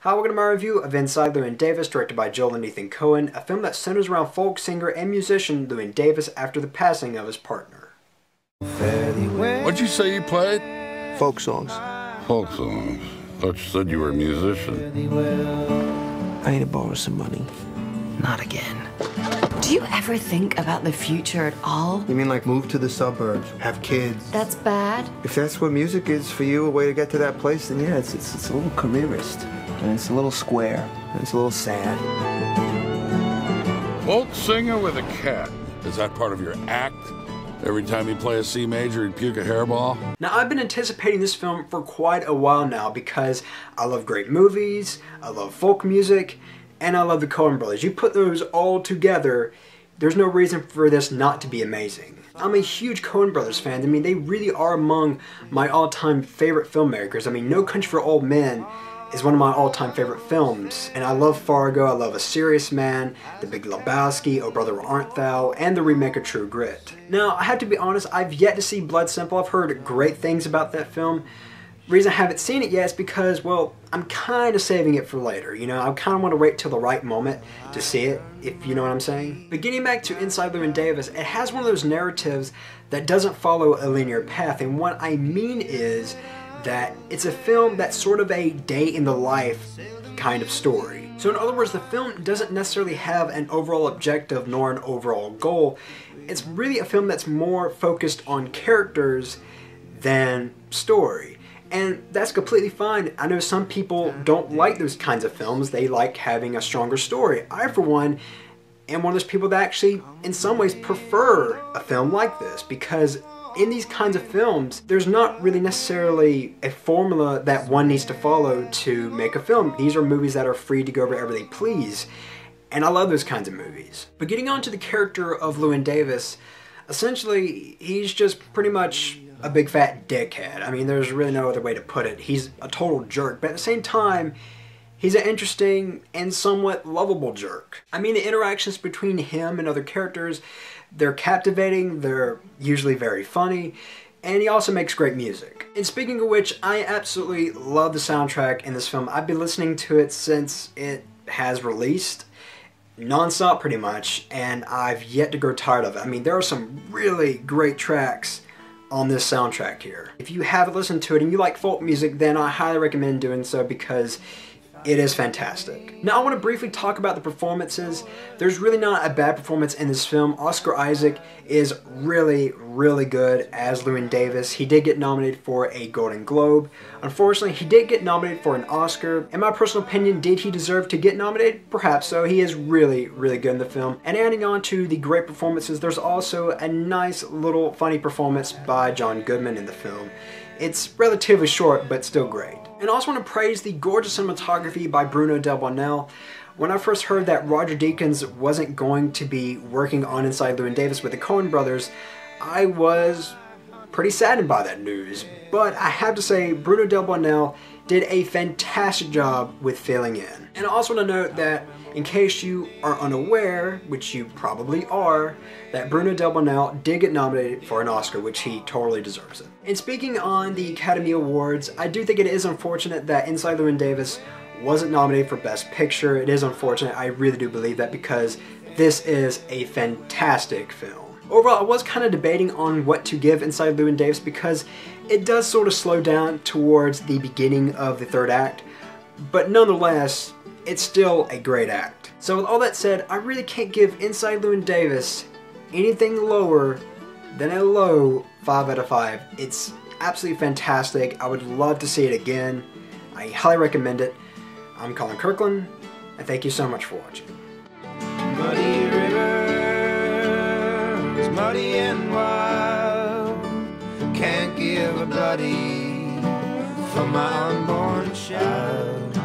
Hi, welcome to my review of Inside Llewyn Davis, directed by Joel and Ethan Coen, a film that centers around folk singer and musician Llewyn Davis after the passing of his partner. What'd you say you played? Folk songs. Folk songs. Thought you said you were a musician. I need to borrow some money. Not again. Do you ever think about the future at all? You mean like move to the suburbs, have kids? That's bad. If that's what music is for you, a way to get to that place, then yeah, it's a little careerist. And it's a little square. And it's a little sad. Folk singer with a cat. Is that part of your act? Every time you play a C major, you puke a hairball? Now, I've been anticipating this film for quite a while now because I love great movies, I love folk music, and I love the Coen brothers. You put those all together, there's no reason for this not to be amazing. I'm a huge Coen brothers fan. I mean, they really are among my all-time favorite filmmakers. I mean, No Country for Old Men is one of my all-time favorite films. And I love Fargo, I love A Serious Man, The Big Lebowski, Oh Brother, Where Art Thou, and the remake of True Grit. Now, I have to be honest, I've yet to see Blood Simple. I've heard great things about that film. The reason I haven't seen it yet is because, well, I'm kind of saving it for later. You know, I kind of want to wait till the right moment to see it, if you know what I'm saying. But getting back to Inside Llewyn Davis, it has one of those narratives that doesn't follow a linear path. And what I mean is that it's a film that's sort of a day in the life kind of story. So in other words, the film doesn't necessarily have an overall objective nor an overall goal. It's really a film that's more focused on characters than story. And that's completely fine. I know some people don't like those kinds of films. They like having a stronger story. I, for one, am one of those people that actually, in some ways, prefer a film like this, because in these kinds of films, there's not really necessarily a formula that one needs to follow to make a film. These are movies that are free to go wherever they please, and I love those kinds of movies. But getting on to the character of Llewyn Davis, essentially, he's just pretty much a big fat dickhead. I mean, there's really no other way to put it. He's a total jerk, but at the same time, he's an interesting and somewhat lovable jerk. I mean, the interactions between him and other characters, they're captivating, they're usually very funny, and he also makes great music. And speaking of which, I absolutely love the soundtrack in this film. I've been listening to it since it has released, non-stop pretty much, and I've yet to grow tired of it. I mean, there are some really great tracks on this soundtrack here. If you haven't listened to it and you like folk music, then I highly recommend doing so because it is fantastic. Now I want to briefly talk about the performances. There's really not a bad performance in this film. Oscar Isaac is really, really good as Llewyn Davis. He did get nominated for a Golden Globe. Unfortunately, he did get nominated for an Oscar. In my personal opinion, did he deserve to get nominated? Perhaps so. He is really, really good in the film. And adding on to the great performances, there's also a nice little funny performance by John Goodman in the film. It's relatively short, but still great. And I also want to praise the gorgeous cinematography by Bruno Del Bonell. When I first heard that Roger Deakins wasn't going to be working on Inside Llewyn Davis with the Coen brothers, I was pretty saddened by that news. But I have to say, Bruno Del Bonell did a fantastic job with filling in. And I also want to note that, in case you are unaware, which you probably are, that Bruno Del Bonell did get nominated for an Oscar, which he totally deserves it. And speaking on the Academy Awards, I do think it is unfortunate that Inside Llewyn Davis wasn't nominated for Best Picture. It is unfortunate, I really do believe that, because this is a fantastic film. Overall, I was kind of debating on what to give Inside Llewyn Davis because it does sort of slow down towards the beginning of the third act, but nonetheless, it's still a great act. So with all that said, I really can't give Inside Llewyn Davis anything lower than a low 5 out of 5. It's absolutely fantastic. I would love to see it again. I highly recommend it. I'm Colyn Kirkland, and thank you so much for watching. Muddy river is muddy and wild. Can't give a bloody for my unborn child.